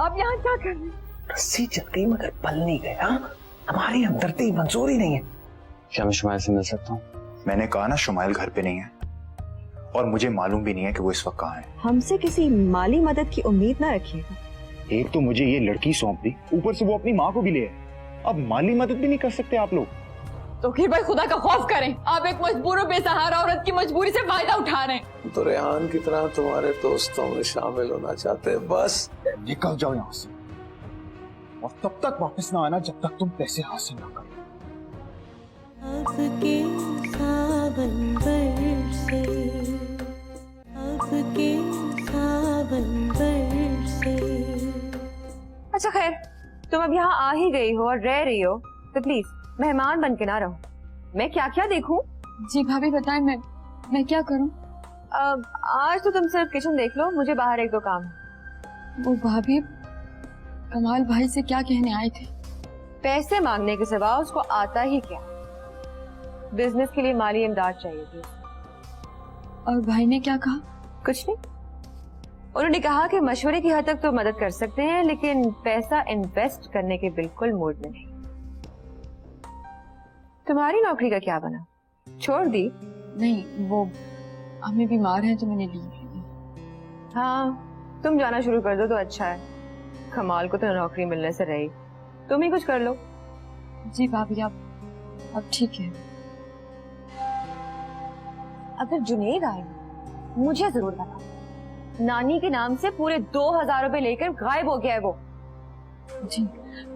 आप यहाँ क्या कर रहे हैं? रस्सी चल गई मगर पल नहीं गया। हमारी हमदर्दी मंजूर ही नहीं है। क्या मैं शुमाइल से मिल सकता हूँ? मैंने कहा ना शुमाइल घर पे नहीं है और मुझे मालूम भी नहीं है कि वो इस वक्त कहाँ है। हमसे किसी माली मदद की उम्मीद ना रखिएगा। एक तो मुझे ये लड़की सौंप दी, ऊपर से वो अपनी माँ को भी ले आए। अब माली मदद भी नहीं कर सकते आप लोग। तो फिर भाई खुदा का खौफ करें। आप एक मजबूर और बेसहारा औरत की मजबूरी से फायदा उठा रहे हैं। तो रेहान की तरह तुम्हारे दोस्तों में शामिल होना चाहते हैं। बस निकल जाओ यहाँ से और तब तक वापस ना आना जब तक तुम पैसे हासिल ना करो। अब के सावन बरसे, अब के सावन बरसे। अच्छा खैर, तुम अब यहाँ आ ही गई हो और रह रही हो तो प्लीज मेहमान बन के ना रहो। मैं क्या क्या देखूं? जी भाभी बताएं, मैं क्या करूं? आज तो तुम सिर्फ किचन देख लो, मुझे बाहर एक दो काम है। वो भाभी कमाल भाई से क्या कहने आए थे? पैसे मांगने के सिवा उसको आता ही क्या? बिजनेस के लिए माली इमदाद चाहिए थी। और भाई ने क्या कहा? कुछ नहीं, उन्होंने कहा कि मशवरे की हद तक तो मदद कर सकते हैं लेकिन पैसा इन्वेस्ट करने के बिल्कुल मूड में नहीं। तुम्हारी नौकरी का क्या बना? छोड़ दी? नहीं, वो हमें बीमार हैं तो मैंने लीव ली। हाँ, तुम जाना शुरू कर दो तो अच्छा है। कमाल को तो नौकरी मिलने से रही, तुम ही कुछ कर लो। जी भाभी अब ठीक है। अगर जुनेद आए मुझे जरूर बता। नानी के नाम से पूरे 2000 रुपए लेकर गायब हो गया है वो। जी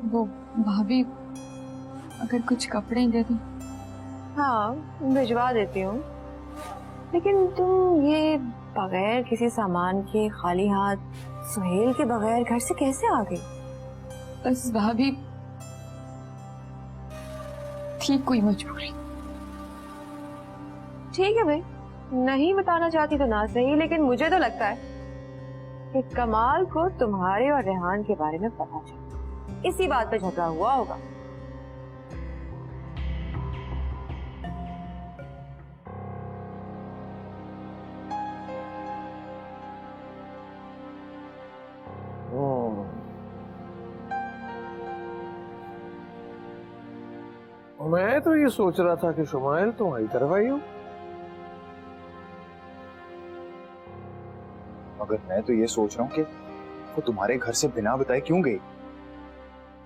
वो भाभी अगर कुछ कपड़े दे दो। हाँ भिजवा देती हूँ, लेकिन तुम ये बगैर किसी सामान के खाली हाथ सुहेल के बगैर घर से कैसे आ गई? बस भाभी थी कोई मजबूरी। ठीक है भाई, नहीं बताना चाहती तो ना सही, लेकिन मुझे तो लगता है कि कमाल को तुम्हारे और रेहान के बारे में पता चला, इसी बात पे झगड़ा हुआ होगा। मैं तो ये सोच रहा था कि शुमाइल तुम्हारी तरफ आई हो। मगर मैं तो ये सोच रहा हूँ कि वो तुम्हारे घर से बिना बताए क्यों गई?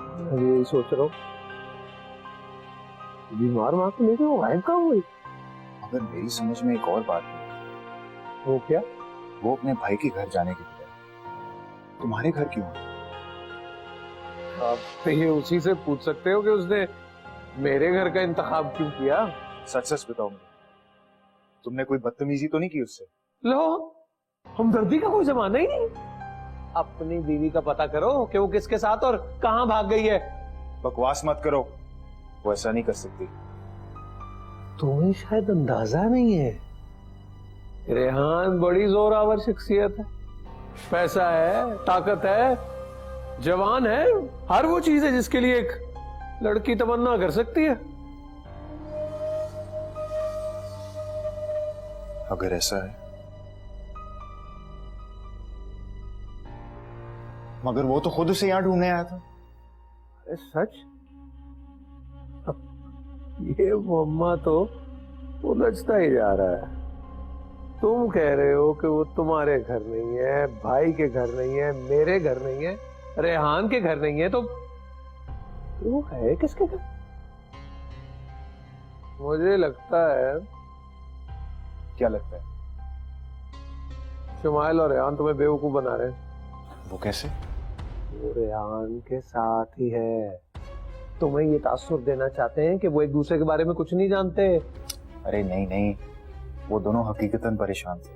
मैं यही सोच रहा हूँ, बीमार माँ को लेकर वो गायब कहाँ हुई? मगर मेरी समझ में एक और बात है। वो क्या? वो अपने भाई के घर जाने के बजाय तुम्हारे घर क्यों आई? आप तो ये उसी से पूछ सकते हो कि उसने मेरे घर का इंतखाब क्यों किया। सच सच बताओ मुझे, तुमने कोई बदतमीजी तो नहीं की उससे? लो, हमदर्दी का कोई जमाना ही नहीं। अपनी बीवी का पता करो कि वो किसके साथ और कहां भाग गई है। बकवास मत करो, वो ऐसा नहीं कर सकती। तुम्हें शायद अंदाजा नहीं है, रेहान बड़ी जोरावर शख्सियत है। पैसा है, ताकत है, जवान है, हर वो चीज है जिसके लिए एक लड़की तमन्ना कर सकती है। अगर ऐसा है, मगर वो तो खुद उसे यहां ढूंढने आया था। अरे सच? ये मुअम्मा तो उलझता ही जा रहा है। तुम कह रहे हो कि वो तुम्हारे घर नहीं है, भाई के घर नहीं है, मेरे घर नहीं है, रेहान के घर नहीं है, तो वो है किसके घर? मुझे लगता है। क्या लगता है? शुमाइल और रेहान तुम्हें बेवकूफ बना रहे हैं। वो कैसे? वो रेहान के साथ ही है। तुम्हें ये तासुर देना चाहते हैं कि वो एक दूसरे के बारे में कुछ नहीं जानते। अरे नहीं नहीं, वो दोनों हकीकतन परेशान थे।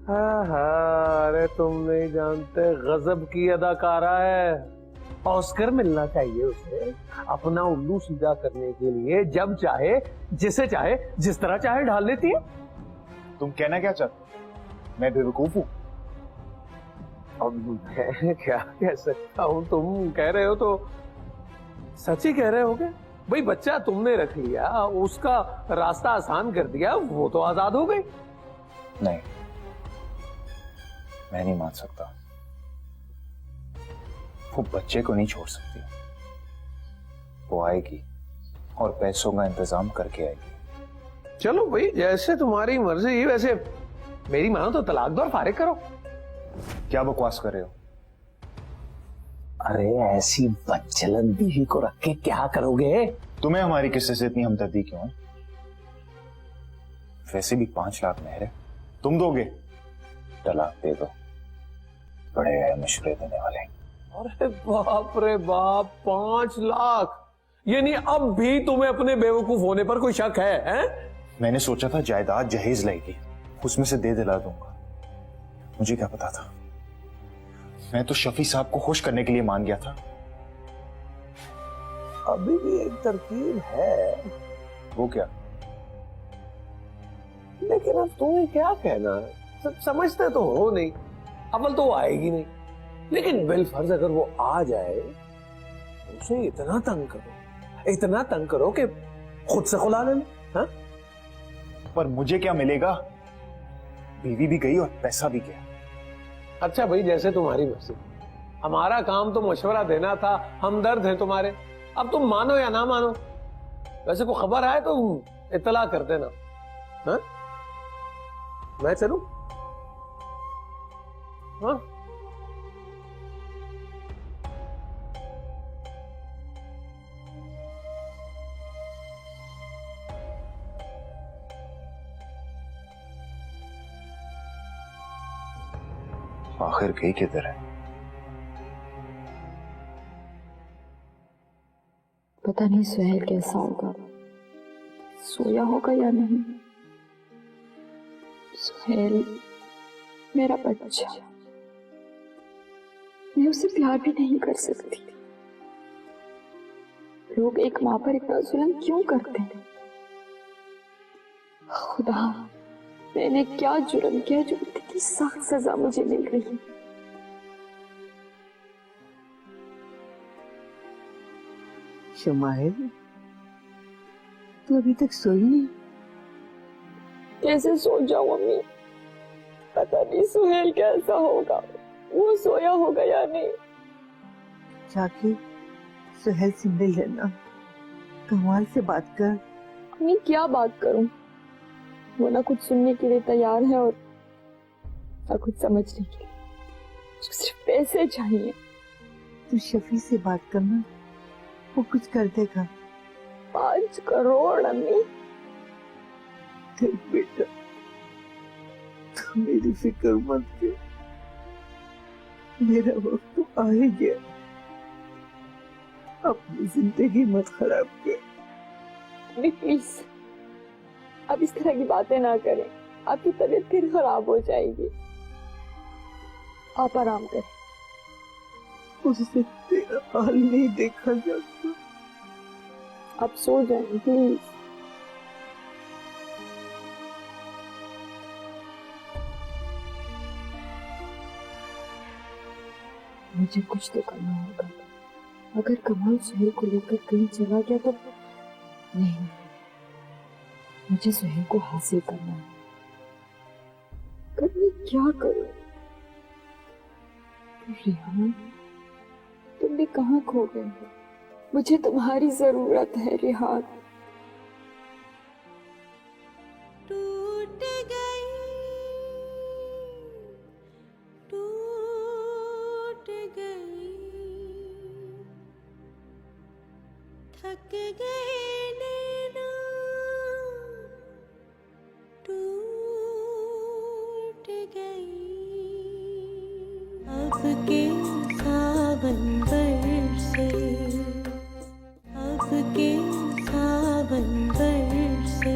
हाँ, अरे तुम नहीं जानते, गजब की अदाकारा है। ऑस्कर मिलना चाहिए उसे अपना उल्लू सीधा करने के लिए। जब चाहे, जिसे चाहे, जिस तरह चाहे ढाल लेती है। तुम कहना क्या चाहते? मैं बेवकूफ हूँ? अब मैं क्या कह सकता हूँ? तुम कह रहे हो तो सच ही कह रहे होगे। भाई बच्चा तुमने रख लिया, उसका रास्ता आसान कर दिया, वो तो आजाद हो गई। नहीं, मैं नहीं मान सकता। वो बच्चे को नहीं छोड़ सकती। वो आएगी और पैसों का इंतजाम करके आएगी। चलो भाई, जैसे तुम्हारी मर्जी। वैसे मेरी मानो तो तलाक दो और फारिग करो। क्या बकवास कर रहे हो? अरे ऐसी बदचलन बीवी को रख के क्या करोगे? तुम्हें हमारी किस्से से इतनी हमदर्दी क्यों है? वैसे भी 5 लाख मेहर है, तुम दोगे? तलाक दे दो, बड़े मशवरे देने वाले। अरे बाप रे बाप, 5 लाख? यानी अब भी तुम्हें अपने बेवकूफ होने पर कोई शक है? मैंने सोचा था जायदाद जहेज लाएगी, उसमें से दे दिला दूंगा। मुझे क्या पता था, मैं तो शफी साहब को खुश करने के लिए मान गया था। अभी भी एक तरकीब है। वो क्या? लेकिन अब तुम्हें क्या कहना है? सब समझते तो हो नहीं। अव्वल तो वो आएगी नहीं, लेकिन बिलफर्ज अगर वो आ जाए तो उसे इतना तंग करो कि खुद से खुला लेना। हाँ? पर मुझे क्या मिलेगा? बीवी भी गई और पैसा भी गया। अच्छा भाई, जैसे तुम्हारी मर्जी। हमारा काम तो मशवरा देना था, हमदर्द हैं तुम्हारे। अब तुम मानो या ना मानो, वैसे को खबर आए तो इत्तला कर देना। हाँ? मैं चलूं? हाँ? आखिर गई किधर है? पता नहीं सुहेल कैसा होगा, सोया होगा या नहीं। सुहेल मेरा बच्चा, मैं उसे प्यार भी नहीं कर सकती। लोग एक माँ पर इतना जुल्म क्यों करते हैं? खुदा, मैंने क्या जुर्म किया जो इतनी सख्त सजा मुझे मिल रही है? शमाइल, तू अभी तक सोई नहीं? कैसे सो जाऊं अम्मी? पता नहीं सुहेल कैसा होगा, वो सोया होगा या नहीं। जाके सुहेल से मिल लेना, कमाल से बात कर। अम्मी क्या बात करूं? वो ना कुछ सुनने के लिए तैयार है और ना कुछ समझने के लिए। उसको सिर्फ पैसे चाहिए। तू शफी से बात करना, वो कुछ कर देगा। 5 करोड़ अम्मी? देख बेटा, तू मेरी फिक्र मत कर, मेरा वक्त तो आ ही गया। अपनी जिंदगी मत खराब कर। अम्मी प्लीज, आप इस तरह की बातें ना करें, आपकी तबीयत फिर खराब हो जाएगी। आप आराम करें। उससे तेरा हाल नहीं देखा जाता। आप सो जाएं प्लीज। मुझे कुछ तो करना होगा। अगर कमाल सुहेल को लेकर कहीं चला गया तो नहीं, मुझे सुहेल को हासिल करना है। पर मैं क्या करूं? रिहान, तुम भी कहाँ खो गए हो? मुझे तुम्हारी जरूरत है रिहान। टूट गई, थक गए नैना, टूट गई। अब के सावन बरसे, अब के सावन बरसे।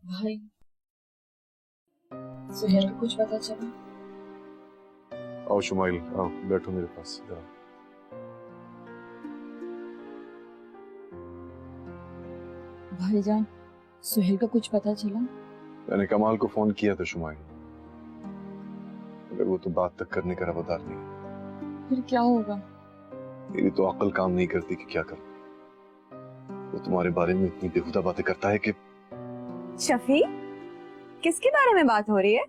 भाई, सुहेल को कुछ पता चला? आओ शुमाइल, आओ बैठो मेरे पास। इधर आओ। भाईजान, सुहेल का कुछ पता चला? मैंने कमाल को फोन किया था शुमाइल, मगर वो तो बात तक करने का रवादार नहीं। फिर क्या होगा? मेरी तो अक्ल काम नहीं करती कि क्या करूं। वो तुम्हारे बारे में इतनी बेहुदा बातें करता है कि शफी, किसके बारे में बात हो रही है?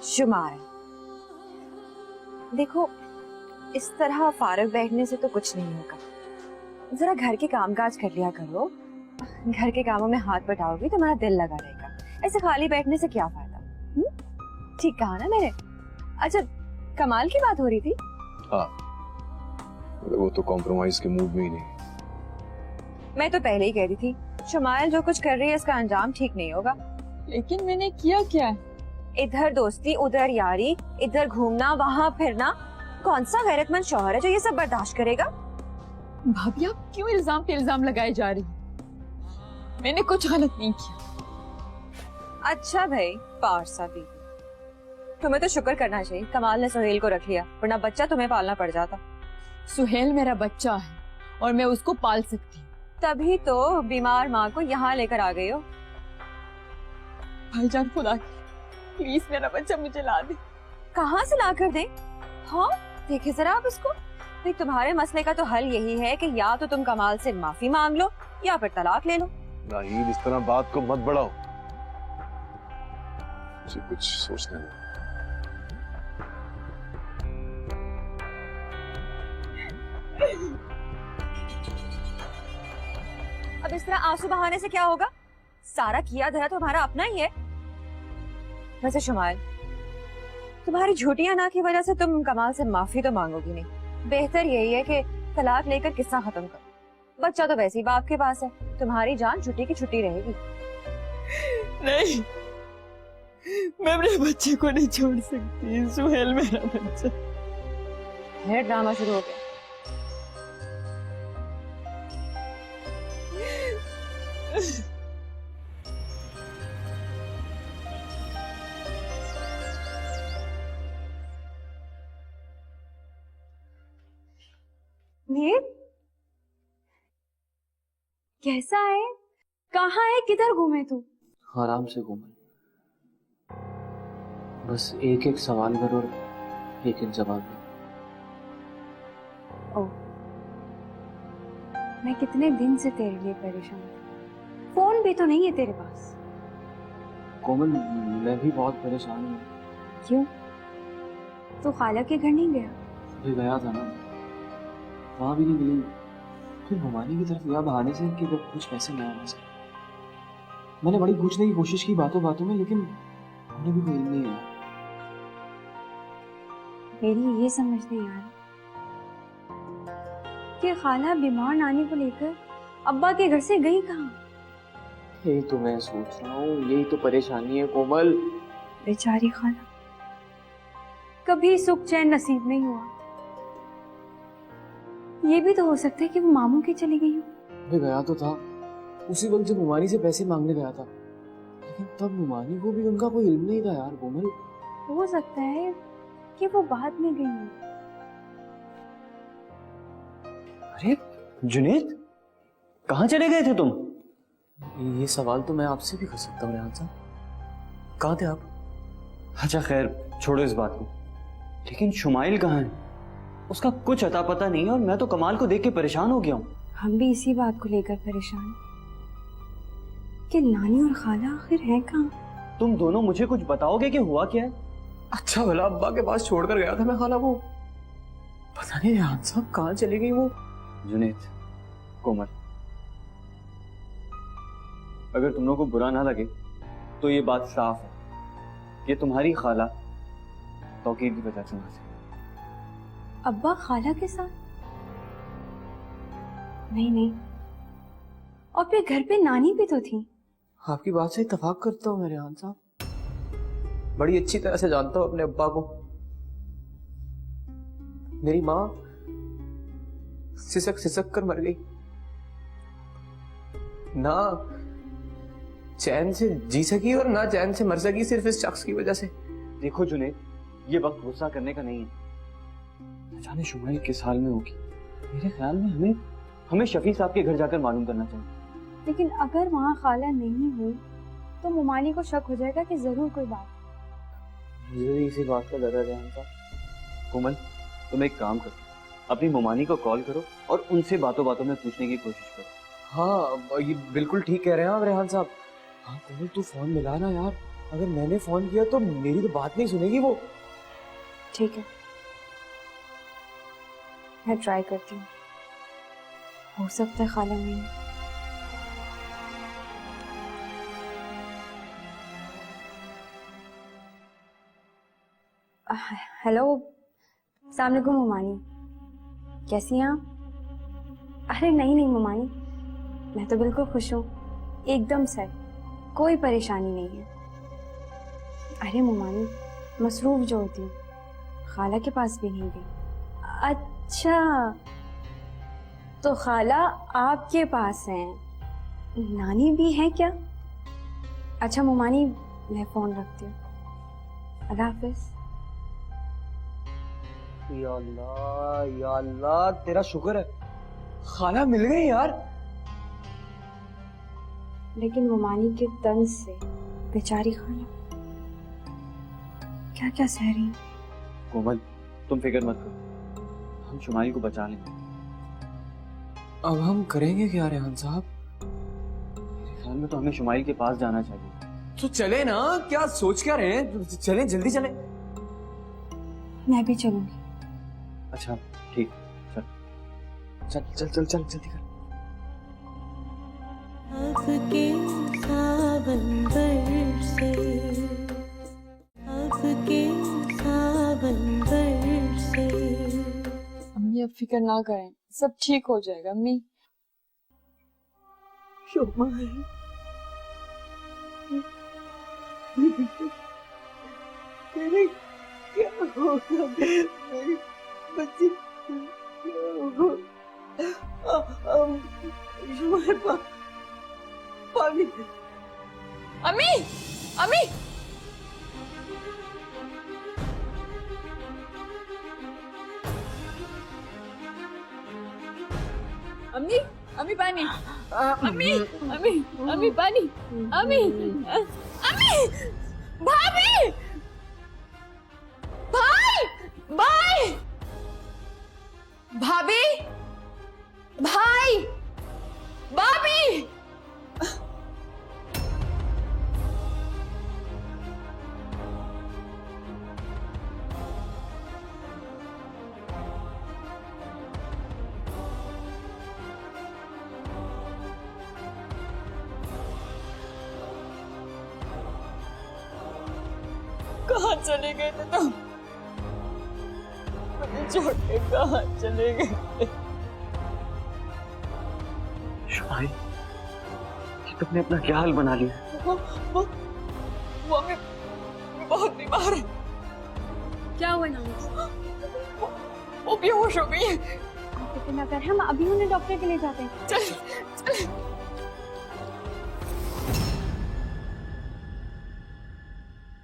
शुमार, देखो इस तरह फारग बैठने से तो कुछ नहीं होगा। जरा घर के कामकाज कर लिया करो। घर के कामों में हाथ बटाओगी तो तुम्हारा दिल लगा रहेगा। ऐसे खाली बैठने से क्या फायदा? ठीक कहा ना मैंने? अच्छा, कमाल की बात हो रही थी। हाँ, वो तो कॉम्प्रोमाइज के मूड में ही नहीं। मैं तो पहले ही कह रही थी, शुमाइल जो कुछ कर रही है इसका अंजाम ठीक नहीं होगा। लेकिन मैंने किया क्या है? इधर दोस्ती, उधर यारी, इधर घूमना, वहाँ फिरना। कौन सा गैरतमंद शौहर है जो ये सब बर्दाश्त करेगा? भाभी आप क्यों इल्जाम पे इल्जाम लगाए जा रही हैं? मैंने कुछ गलत नहीं किया। अच्छा भाई, पारसा बीवी, तुम्हें तो शुक्र करना चाहिए कमाल ने सुहेल को रख लिया, वरना बच्चा तुम्हें पालना पड़ जाता। सुहेल मेरा बच्चा है और मैं उसको पाल सकती हूँ। तभी तो बीमार माँ को यहाँ लेकर आ गई हो। भाईजान खुदा प्लीज मेरा बच्चा मुझे ला दे। कहाँ से ला कर दे? हाँ, देखे जरा आप इसको। भाई तुम्हारे मसले का तो हल यही है कि या तो तुम कमाल से माफी मांग लो या फिर तलाक ले लो। नहीं, इस तरह बात को मत बढ़ाओ, मुझे कुछ सोचने दो। अब इस तरह आंसू बहाने से क्या होगा? सारा किया धरा तो हमारा अपना ही है। वैसे शुमाइल, तुम्हारी झूठियां ना की वजह से तुम कमाल से माफी तो मांगोगी नहीं। बेहतर यही है कि तलाक लेकर किस्सा खत्म करो। बच्चा तो वैसे ही बाप के पास है, तुम्हारी जान छुट्टी की छुट्टी रहेगी। नहीं, मैं अपने बच्चे को नहीं छोड़ सकती। सुहेल मेरा बच्चा। फिर ड्रामा शुरू हो गया। नीर, कैसा है? कहाँ है? किधर घूमे तू? आराम से घूमे, बस एक एक सवाल करो और एक एक जवाब दो। ओह, मैं कितने दिन से तेरे लिए परेशान थी। फोन भी तो नहीं है तेरे पास। कोमल, मैं भी बहुत परेशान हूँ। क्यों? तू खाला के घर नहीं गया? अभी गया था ना, वहां भी नहीं मिली। फिर घुमाने की तरफ गया बहाने से कि वो कुछ पैसे ना आने से। मैंने बड़ी पूछने की कोशिश की बातों बातों में, लेकिन उन्हें भी कोई इल्म नहीं है। मेरी ये समझ नहीं आ रही कि खाला बीमार नानी को लेकर अब्बा के घर से गई कहाँ? यही तो मैं सोच रहा हूँ, यही तो परेशानी है कोमल। बेचारी खाला, कभी सुख चैन नसीब नहीं हुआ। ये भी तो हो सकता है कि वो मामू के चली गई हो। मैं गया तो था उसी वक्त जब नुमानी से पैसे मांगने गया था, लेकिन तब नुमानी को भी उनका कोई इल्म नहीं था यार कोमल। हो सकता है कि वो बाद में गई हो। अरे जुनेद, कहाँ चले गए थे तुम? ये सवाल तो मैं आपसे भी कर सकता हूँ रेहान साहब। कहाँ थे आप? अच्छा खैर, छोड़ो इस बात को। लेकिन शुमाइल कहाँ है? उसका कुछ अता पता नहीं है और मैं तो कमाल को देख के परेशान हो गया हूँ। हम भी इसी बात को लेकर परेशान हैं कि नानी और खाला आखिर है कहाँ। तुम दोनों मुझे कुछ बताओगे कि हुआ क्या है? अच्छा भला अब्बा के पास छोड़कर गया था मैं खाला को। पता नहीं रेहान साहब कहाँ चली गई वो। जुनेद, कोमल, अगर तुम लोगों को बुरा ना लगे तो ये बात साफ है कि तुम्हारी खाला तौकीर की वजह से वहां से। अब्बा खाला के साथ? नहीं नहीं, और फिर घर पे नानी भी तो थी। आपकी बात से इत्तेफाक करता हूँ मैं रेहान साहब, बड़ी अच्छी तरह से जानता हूँ अपने अब्बा को। मेरी माँ सिसक सिसक कर मर गई, ना चैन से जी सकी और ना चैन से मर सकी, सिर्फ इस शख्स की वजह से। देखो जुनेद, ये वक्त गुस्सा करने का नहीं है। जाने शुमाइल किस हाल में होगी। मेरे ख्याल में हमें शफी साहब के घर जाकर मालूम करना चाहिए। लेकिन अगर वहाँ खाला नहीं हुई तो मुमानी को शक हो जाएगा कि जरूर कोई बात। मुझे इसी बात का डर है रेहान साहब। कोमल, तुम एक काम करो, अपनी मुमानी को कॉल करो और उनसे बातों बातों में पूछने की कोशिश करो। हाँ ये बिल्कुल ठीक कह रहे हैं आप रेहान साहब। हाँ कोमल तू फोन मिला ना यार, अगर मैंने फोन किया तो मेरी तो बात नहीं सुनेगी वो। ठीक है, मैं ट्राई करती हूँ, हो सकता है खाला नहीं। हेलो, अस्सलाम वालेकुम ममानी, कैसी हैं आप? अरे नहीं नहीं ममानी, मैं तो बिल्कुल खुश हूँ, एकदम सही, कोई परेशानी नहीं है। अरे ममानी मसरूफ जो होती हूँ, खाला के पास भी नहीं गई। अच्छा तो खाला आपके पास हैं, नानी भी है क्या? अच्छा ममानी मैं फोन रखती हूँ, अल्लाह हाफिज। या अल्लाह तेरा शुक्र है, खाला मिल गई यार। लेकिन ममानी के तंज से बेचारी खाला क्या क्या सह रही है। कोमल तुम फिक्र मत करो, हम शुमाइल को बचा लेंगे। अब हम करेंगे क्या रेहान साहब? मेरे ख्याल में तो हमें शुमाइल के पास जाना चाहिए। तो चले ना, क्या सोच क्या रहे हैं? चलें जल्दी चलें। मैं भी चलूंगी। अच्छा ठीक, चल चल चल चल चल जल्दी कर। अब के सावन बरसे, अब के सावन बरसे। अम्मी अब फिक्र ना करें, सब ठीक हो जाएगा अम्मी। शुमाइल तेरे क्या होगा? मेरी बच्ची क्या होगा? शुमाइल पानी। अम्मी अम्मी अम्मी अम्मी पानी, अम्मी अम्मी अम्मी पानी, अम्मी अम्मी भाभी, भाई भाई भाभी भाई भाभी। कहाँ चले गए थे तुम? मुझे छोड़ के कहाँ चले गए? शुमाइल तुमने अपना क्या हाल बना लिया? वो मैं बहुत बीमार है। क्या हुआ नानी? वो बेहोश हो गई है। आप फिक्र ना कर, हम अभी उन्हें डॉक्टर के लिए जाते हैं। चल चल।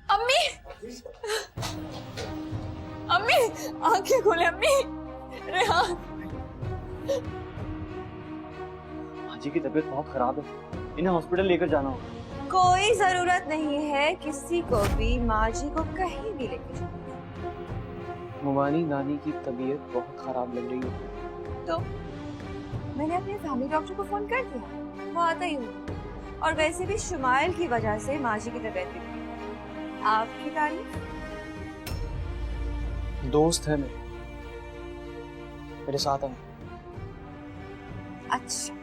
अम्मी अम्मी आंखें खोले अम्मी। रेहान माँ जी की तबीयत बहुत खराब है, इन्हें हॉस्पिटल लेकर जाना होगा। कोई जरूरत नहीं है किसी को भी माँ जी को कहीं भी लेके जाने। मुमानी नानी की तबीयत बहुत खराब लग रही है। तो मैंने अपने फैमिली डॉक्टर को फोन कर दिया, वो आता ही होगा। और वैसे भी शुमाइल की वजह से माँ जी की तबीयत बिगड़ी। आपकी तारीफ? दोस्त है मेरे साथ है। अच्छा,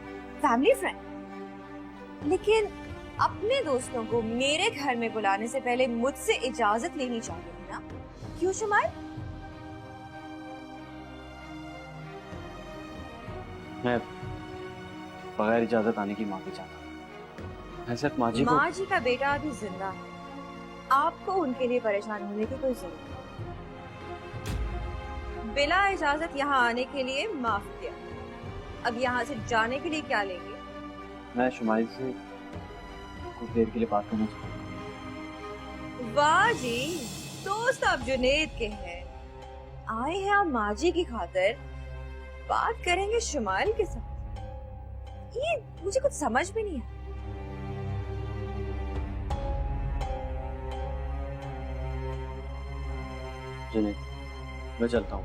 फैमिली फ्रेंड। लेकिन अपने दोस्तों को मेरे घर में बुलाने से पहले मुझसे इजाजत लेनी चाहिए ना? क्यों शुमाइल? मैं बगैर इजाजत आने की माफी चाहता हूँ। मैं सिर्फ माँ जी को। माँ जी का बेटा अभी जिंदा है, आपको उनके लिए परेशान होने की कोई जरूरत नहीं। बिना इजाजत यहाँ आने के लिए माफ किया, अब यहाँ से जाने के लिए क्या लेंगे? मैं शुमाइल से कुछ देर के लिए बात करना चाहता हूँ। वाह जी, दोस्त आप जुनेद के हैं, आए हैं आप माँ जी की खातिर, बात करेंगे शुमाइल के साथ। ये मुझे कुछ समझ भी नहीं आया। जुनेद मैं चलता हूँ,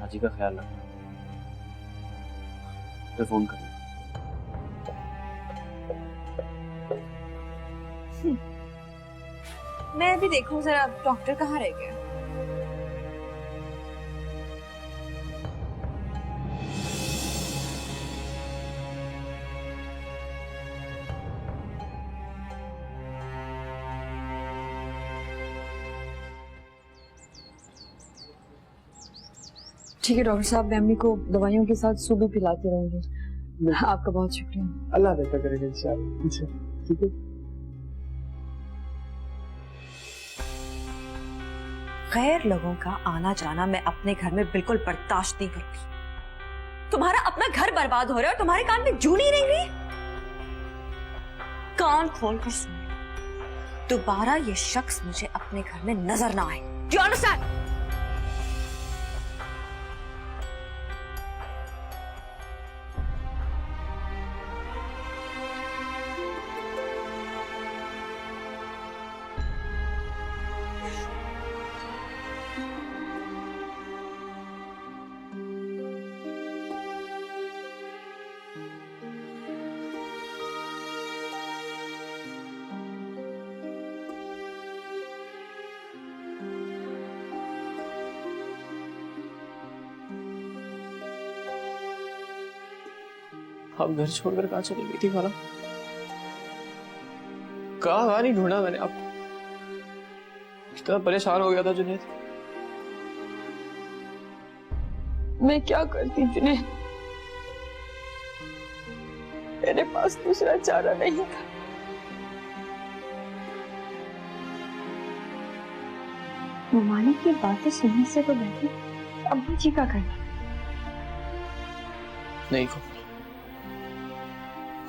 हाजी का ख्याल रखना। फिर फोन कर। मैं भी देखूं जरा डॉक्टर कहाँ रह गया। ठीक है डॉक्टर साहब, मैं अम्मी को दवाइयों के साथ सुबह पिलाती रहूंगी। आपका बहुत शुक्रिया। अल्लाह बेहतर करेगा इंशाल्लाह। ठीक है। गैर लोगों का आना जाना मैं अपने घर में बिल्कुल बर्दाश्त नहीं करती। तुम्हारा अपना घर बर्बाद हो रहा है और तुम्हारे कान में जू नहीं रह रही। कान खोल कर सुन, दोबारा ये शख्स मुझे अपने घर में नजर ना आए। Do you understand? आप घर छोड़कर कहाँ चली गई थी खाला? कहाँ नहीं ढूंढा मैंने आपको। कितना परेशान हो गया था जुनैद। मैं क्या करती जुनैद, मेरे पास दूसरा चारा नहीं था। ममानी की बातें सुनने से तो बेहतर अम्मा जी का करना। नहीं को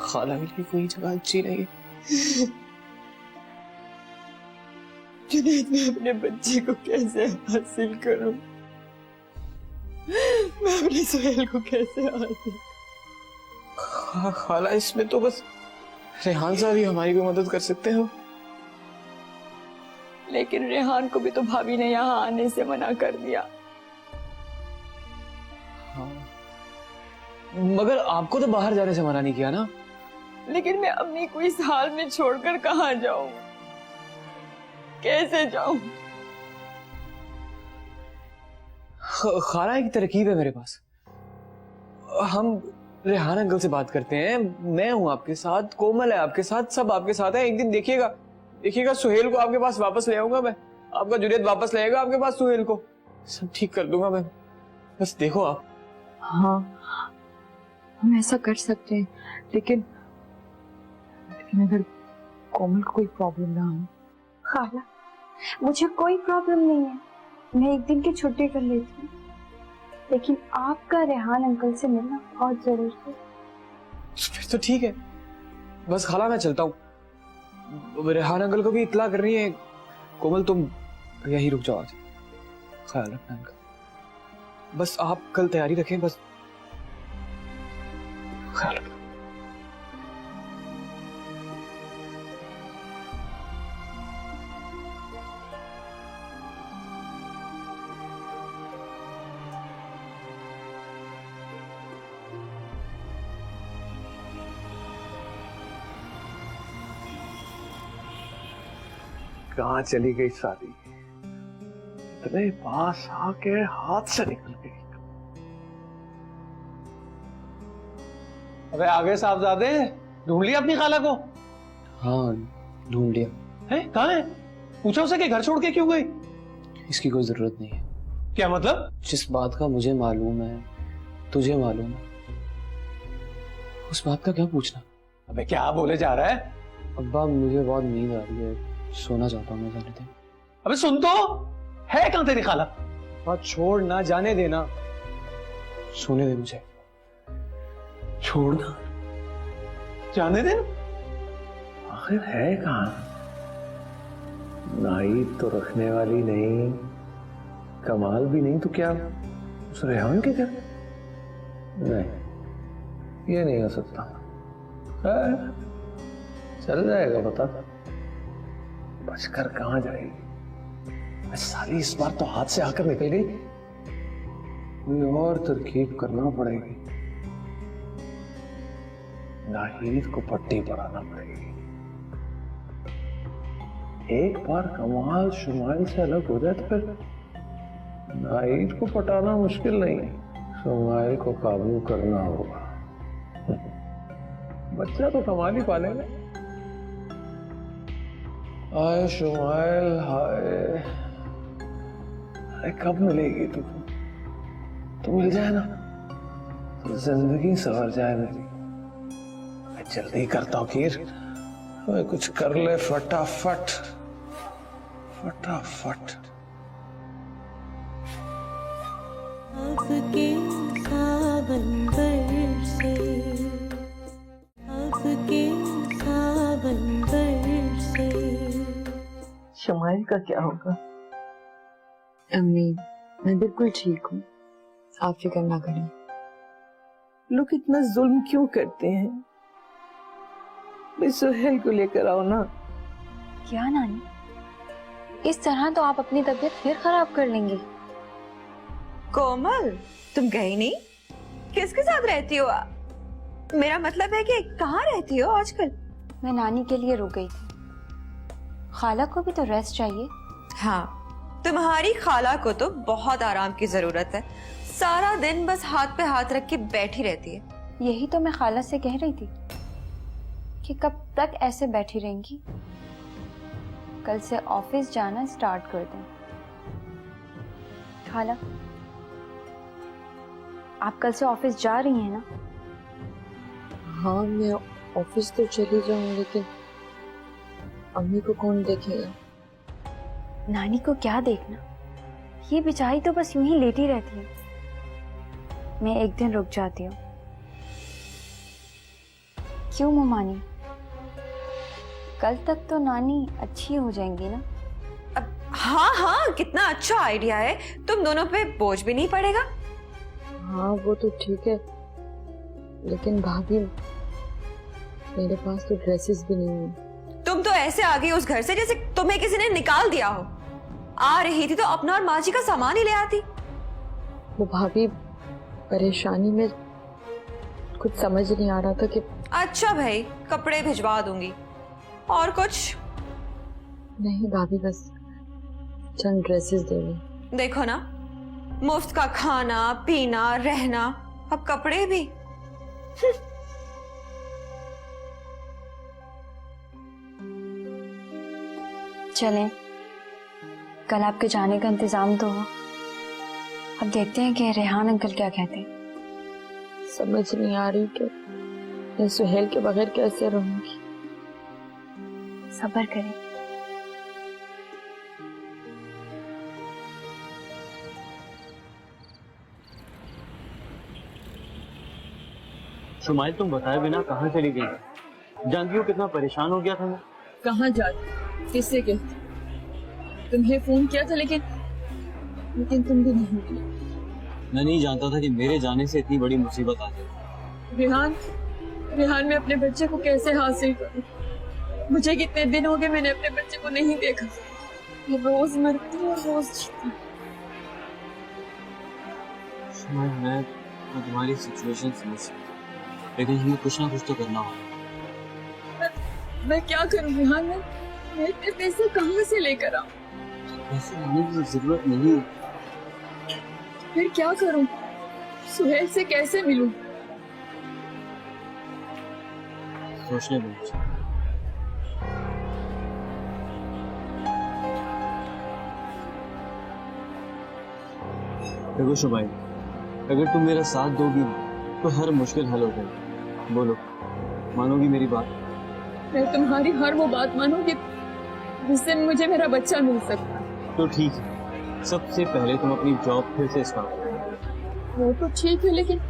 खाला के लिए कोई जगह अच्छी नहीं है। जुनैद, मैं अपने बच्चे को कैसे हासिल करूं? मैं अपने सुहेल को कैसे हासिल? खाला इसमें तो बस रेहान साहब ही हमारी कोई मदद कर सकते हो। लेकिन रेहान को भी तो भाभी ने यहाँ आने से मना कर दिया। हाँ, मगर आपको तो बाहर जाने से मना नहीं किया ना। लेकिन मैं अम्मी को इस हाल में छोड़कर कहाँ जाऊं? कैसे जाऊं? खाला एक तरकीब है मेरे पास। हम रेहान अंकल से बात करते हैं। मैं हूं आपके साथ, कोमल है आपके साथ, सब आपके साथ है। एक दिन देखिएगा सुहेल को आपके पास वापस ले आऊंगा मैं। आपका जुनैद वापस लाएगा आपके पास सुहेल को। सब ठीक कर दूंगा मैं, बस देखो आप। हाँ, हम ऐसा कर सकते हैं, लेकिन अगर कोमल को कोई प्रॉब्लम ना हो। खाला, मुझे कोई प्रॉब्लम नहीं है, मैं एक दिन की छुट्टी कर लेती हूँ। लेकिन आपका रेहान अंकल से मिलना बहुत जरूरी है। फिर तो ठीक है, बस खाला मैं चलता हूँ। रेहान अंकल को भी इत्तला करनी है। कोमल तुम यहीं रुक जाओ, आज ख्याल रखना इनका। बस आप कल तैयारी रखें, बस ख्याल रखना। कहाँ चली गई सारी? इतने पास आके हाथ से निकल गई। अबे आगे साहबजादे, ढूंढ लिया अपनी खाला को? हाँ ढूंढ लिया। है कहाँ है? पूछा उसे कि घर छोड़ के क्यों गई? इसकी कोई जरूरत नहीं है। क्या मतलब? जिस बात का मुझे मालूम है, तुझे मालूम है, उस बात का क्या पूछना? अबे क्या बोले जा रहा है? अब्बा मुझे बहुत नींद आ रही है, सोना चाहता हूँ मैं, जाने दे। अबे सुन तो, है कहाँ तेरी खाला? बात छोड़ ना, जाने देना, सोने दे मुझे। छोड़ना, जाने दे। आखिर है कहाँ? नाइट तो रखने वाली नहीं, कमाल भी नहीं, तो क्या उस रेहान के घर? नहीं, ये नहीं हो सकता। चल जाएगा पता। बचकर कहाँ जाएगी? साली इस बार तो हाथ से आकर निकल गई। कोई और तरकीब करना पड़ेगी। नाहिद को पट्टी पढ़ाना पड़ेगी। एक बार कमाल शुमाइल से अलग हो जाए तो फिर नाहिद को पटाना मुश्किल नहीं है। शुमाइल को काबू करना होगा। बच्चा तो कमाल ही पालेगा। हाय शुमाइल हाय, अरे कब मिलेगी तू? तो मिल जाए ना तो जिंदगी सवर जाए मेरी। मैं जल्दी करता हूँ कीर, मैं कुछ कर ले फटाफट फटाफट। अब के सावन बरसे, अब के सावन बरसे। शुमाइल का क्या होगा? अम्मी, मैं बिल्कुल ठीक हूँ, आप फिक्र ना करें। लोग इतना जुल्म क्यों करते हैं? मैं सुहेल को लेकर आओ ना। क्या नानी, इस तरह तो आप अपनी तबीयत फिर खराब कर लेंगी। कोमल, तुम गई नहीं? किसके साथ रहती हो? मेरा मतलब है कि कहाँ रहती हो आजकल? मैं नानी के लिए रुक गई थी। खाला को भी तो रेस्ट चाहिए। हाँ, तुम्हारी खाला को तो बहुत आराम की जरूरत है। सारा दिन बस हाथ पे हाथ रख के बैठी रहती है। यही तो मैं खाला से कह रही थी कि कब तक ऐसे बैठी रहेंगी। कल से ऑफिस जाना स्टार्ट कर दें। खाला, आप कल से ऑफिस जा रही हैं ना? हाँ, मैं ऑफिस तो चली जाऊँ, लेकिन अम्मी को कौन देखेगा? नानी को क्या देखना, ये बेचारी तो बस यूं ही लेटी रहती है। मैं एक दिन रुक जाती हूँ। क्यों मुमानी, कल तक तो नानी अच्छी हो जाएंगी ना? हाँ हाँ, कितना अच्छा आइडिया है। तुम दोनों पे बोझ भी नहीं पड़ेगा। हाँ, वो तो ठीक है, लेकिन भाभी मेरे पास तो ड्रेसेस भी नहीं है। तुम तो ऐसे आ गई उस घर से जैसे तुम्हें किसी ने निकाल दिया हो। आ रही थी तो अपना और माँ जी का सामान ही ले आती। वो भाभी, परेशानी में कुछ समझ नहीं आ रहा था कि। अच्छा भाई, कपड़े भिजवा दूंगी। और कुछ नहीं भाभी, बस चंद ड्रेसेस दे दो। देखो ना, मुफ्त का खाना पीना रहना, अब कपड़े भी। चलें, कल आपके जाने का इंतजाम तो हो। अब देखते हैं कि रेहान अंकल क्या कहते हैं। समझ नहीं आ रही कि मैं सुहेल के बगैर कैसे रहूंगी। सब्र करें। शुमाइल, तुम बताए बिना कहाँ चली गई? जानती हो कितना परेशान हो गया था मैं। कहाँ जाती, किससे कहती? तुम्हें फोन किया था, लेकिन तुम भी नहीं किया। मैं नहीं जानता था कि मेरे जाने से इतनी बड़ी मुसीबत आ जाएगी। रेहान, मैं अपने बच्चे को कैसे हासिल करूं? मुझे कितने दिन हो गए मैंने अपने बच्चे को नहीं देखा। मैं रोज मरती हूँ और रोज जीती। शुमाइल, मैं तुम्हारी सिचुएशन समझ सकता, लेकिन हमें कुछ ना कुछ तो करना होगा। मैं क्या करूं रेहान? मैं इतने पैसे कहाँ से लेकर आऊं? पैसे लाने की जरूरत नहीं है। फिर क्या करूं? सुहेल से कैसे मिलूं? सोचने दो मुझे। देखो शुमाइल, अगर तुम मेरा साथ दोगी तो हर मुश्किल हल हो जाएगी। बोलो, मानोगी मेरी बात? मैं तुम्हारी हर वो बात मानूंगी जिससे मुझे मेरा बच्चा मिल सकता। तो ठीक है, सबसे पहले तुम अपनी जॉब फिर से स्टार्ट करो। वो तो ठीक है, लेकिन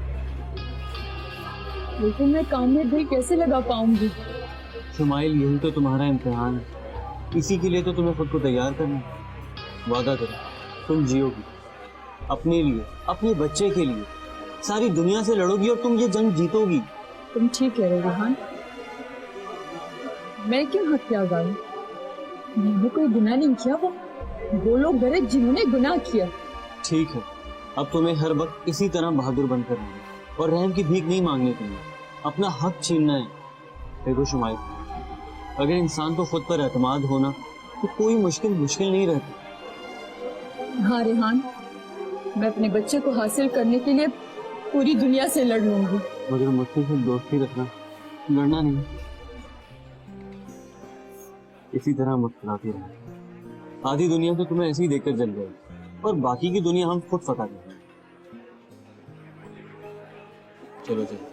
मैं काम में दिल कैसे लगा पाऊंगी? शुमाइल, यही तो तुम्हारा इम्तिहान है। इसी के लिए तो तुम्हें खुद को तैयार करना है। वादा करो, तुम जियोगी अपने लिए, अपने बच्चे के लिए, सारी दुनिया से लड़ोगी और तुम ये जंग जीतोगी। तुम ठीक कह रहे हो रेहान। मैं क्यों हत्या हूँ? मैंने कोई गुनाह नहीं किया। वो लोग डरे जिन्होंने गुनाह किया। ठीक है, अब तुम्हें हर वक्त इसी तरह बहादुर बनकर रहना है और रहम की भीख नहीं मांगनी तुम्हें, अपना हक छीनना है। देखो शुमाइल, अगर इंसान को खुद पर एतमाद होना तो कोई मुश्किल नहीं रहती। हाँ रेहान, मैं अपने बच्चे को हासिल करने के लिए पूरी दुनिया से लड़ लूंगी। मगर मुझसे सिर्फ दोस्ती रखना, लड़ना नहीं। इसी तरह मुस्कुराती रहना। आधी दुनिया तो तुम्हें ऐसे ही देखकर जल जाएगी और बाकी की दुनिया हम खुद फटा देंगे। चलो चलो।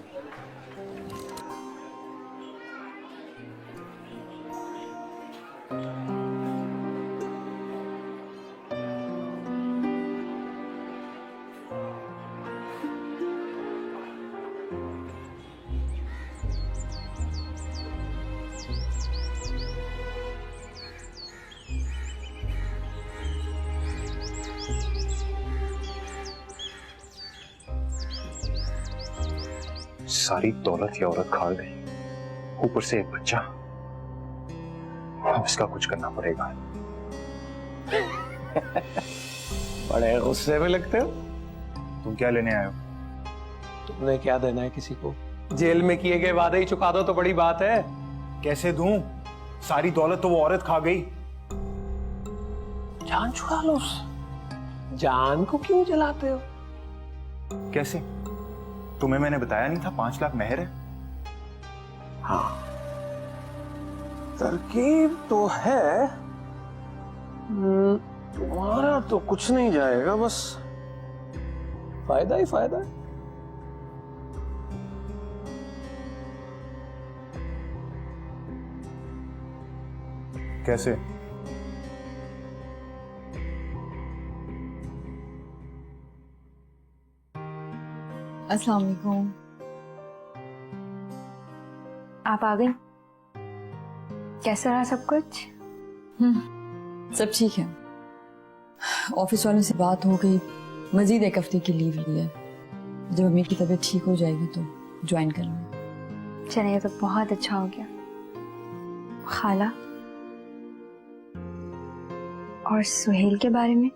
सारी दौलत ये औरत खा गई, ऊपर से एक बच्चा। अब इसका कुछ करना पड़ेगा। बड़े गुस्से में लगते हो। तुम क्या लेने आए हो? तुमने क्या देना है किसी को? जेल में किए गए वादे ही चुका दो तो बड़ी बात है। कैसे दूं? सारी दौलत तो वो औरत खा गई। जान छुड़ा लो उससे। जान को क्यों जलाते हो? कैसे? तुम्हें मैंने बताया नहीं था 5 लाख मेहर है? हाँ, तरकीब तो है। तुम्हारा तो कुछ नहीं जाएगा, बस फायदा ही फायदा है। कैसे? अस्सलाम वालेकुम। आप आ गई? कैसा रहा सब कुछ? सब ठीक है। ऑफिस वालों से बात हो गई, मजीद 1 हफ्ते की लीव ली है। जब अम्मी की तबीयत ठीक हो जाएगी तो ज्वाइन कर लूंगी। चलिए, तो बहुत अच्छा हो गया। खाला और सुहेल के बारे में?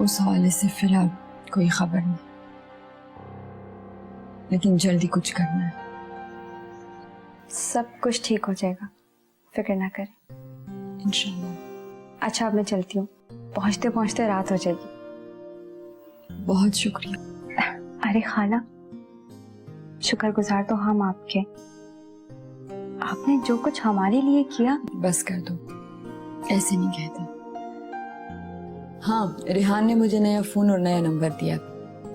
उस हवाले से फिलहाल कोई खबर नहीं, लेकिन जल्दी कुछ करना है। सब कुछ ठीक हो जाएगा, फिक्र ना करें। इंशाल्लाह। अच्छा, अब मैं चलती हूँ, पहुंचते पहुंचते रात हो जाएगी। बहुत शुक्रिया। अरे खाला, शुक्रगुजार तो हम आपके। आपने जो कुछ हमारे लिए किया। बस कर दो, ऐसे नहीं कहते। हाँ, रेहान ने मुझे नया फोन और नया नंबर दिया,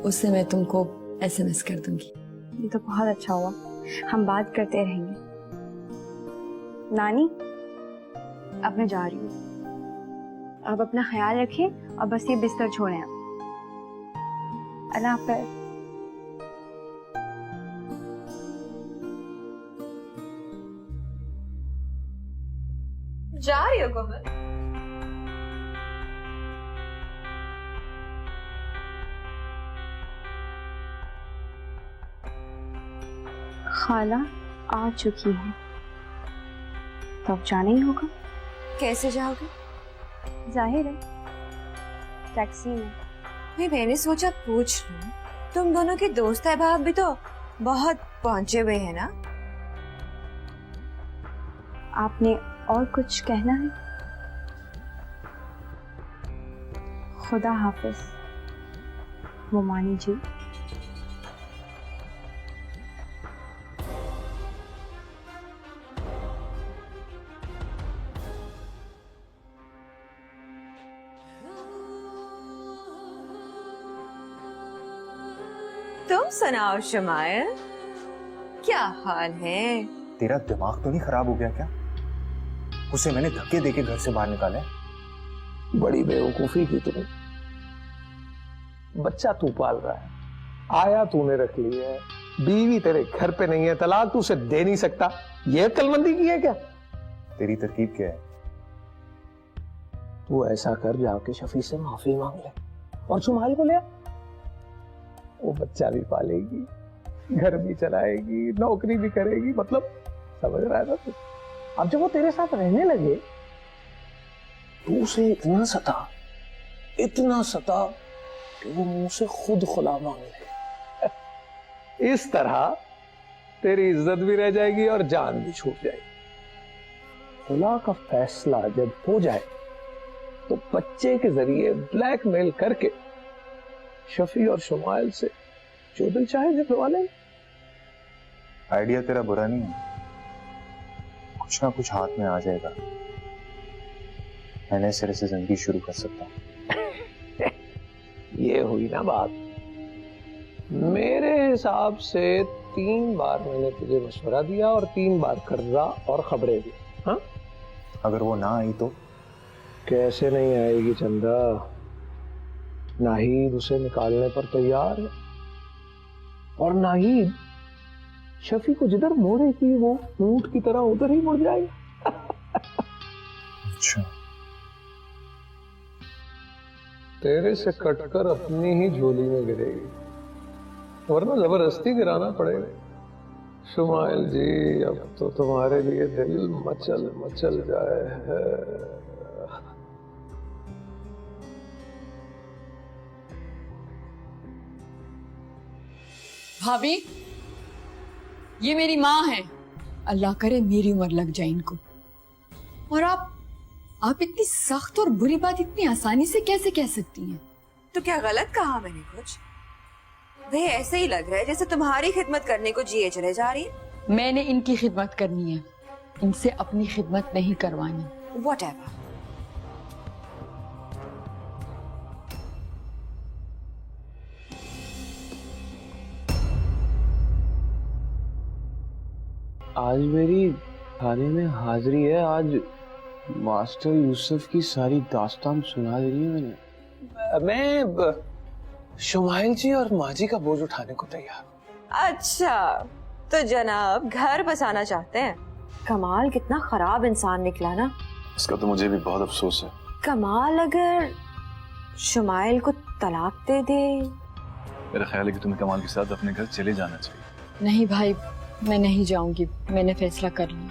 उससे मैं तुमको SMS कर दूंगी। ये तो बहुत अच्छा हुआ, हम बात करते रहेंगे। नानी, अब मैं जा रही हूँ। अब अपना ख्याल रखें और बस ये बिस्तर छोड़ें आप। अल्लाह हाफ़िज़। जा रही हो कोमल? खाला आ चुकी है तो अब जाना ही होगा। कैसे जाओगे? जाहिर है, टैक्सी में। नहीं, मैंने सोचा पूछ लूं, तुम दोनों के दोस्त अहबाब भी तो बहुत पहुंचे हुए हैं ना? आपने और कुछ कहना है? खुदा हाफिज मोमानी जी। तुम सुनाओ शुमाइल, क्या हाल है? तेरा दिमाग तो नहीं खराब हो गया क्या? उसे मैंने धक्के देके घर से बाहर निकाला है। बड़ी बेवकूफी की तुमने। बच्चा तू पाल रहा है, आया तूने रख लिया है, बीवी तेरे घर पे नहीं है, तलाक तू उसे दे नहीं सकता, ये अक्लमंदी की है क्या? तेरी तरकीब क्या है? तू ऐसा कर, जाके शफी से माफी मांग ले और शुमाइल को ले आ। वो बच्चा भी पालेगी, घर भी चलाएगी, नौकरी भी करेगी, मतलब समझ रहा है ना तू? अब जब वो तेरे साथ रहने लगे, तू उसे इतना सता इतना सता कि वो मुंह से खुद खुला मांग ले। इस तरह तेरी इज्जत भी रह जाएगी और जान भी छूट जाएगी। खुला का फैसला जब हो जाए तो बच्चे के जरिए ब्लैकमेल करके शफी और शुमाइल से जो दिल चाहे निकलवा ले। आइडिया तेरा बुरा नहीं है, कुछ ना कुछ हाथ में आ जाएगा, मैं नए सिरे से जिंदगी शुरू कर सकता हूँ। ये हुई ना बात। मेरे हिसाब से 3 बार मैंने तुझे मशवरा दिया और 3 बार कर्जा और खबरें दी। हाँ, अगर वो ना आई तो? कैसे नहीं आएगी चंदा, नाहिद उसे निकालने पर तैयार है और नाहिद शफी को जिधर मोड़ेगी वो ऊंट की तरह उधर ही मुड़ जाएगा। अच्छा, तेरे से कटकर अपनी ही झोली में गिरेगी, वरना जबरदस्ती गिराना पड़ेगा। शुमाइल जी, अब तो तुम्हारे लिए दिल मचल मचल जाए है। भाभी, ये मेरी माँ है। अल्लाह करे मेरी उम्र लग जाए इनको। और आप इतनी सख्त और बुरी बात इतनी आसानी से कैसे कह सकती हैं? तो क्या गलत कहा मैंने कुछ? वे ऐसे ही लग रहा है जैसे तुम्हारी खिदमत करने को जिए चले जा रही है। मैंने इनकी खिदमत करनी है, इनसे अपनी खिदमत नहीं करवानी। Whatever. आज मेरी थाने में हाजिरी है। आज मास्टर यूसुफ की सारी दास्तान सुना देनी है मैंने। मैं शुमाइल जी और माँ जी का बोझ उठाने को तैयार हूँ। अच्छा, तो जनाब घर बसाना चाहते हैं। कमाल कितना खराब इंसान निकला ना। इसका तो मुझे भी बहुत अफसोस है। कमाल अगर शुमाइल को तलाक दे दे। मेरा ख्याल है कि तुम्हें कमाल के साथ अपने घर चले जाना चाहिए। नहीं भाई, मैं नहीं जाऊंगी, मैंने फैसला कर लिया।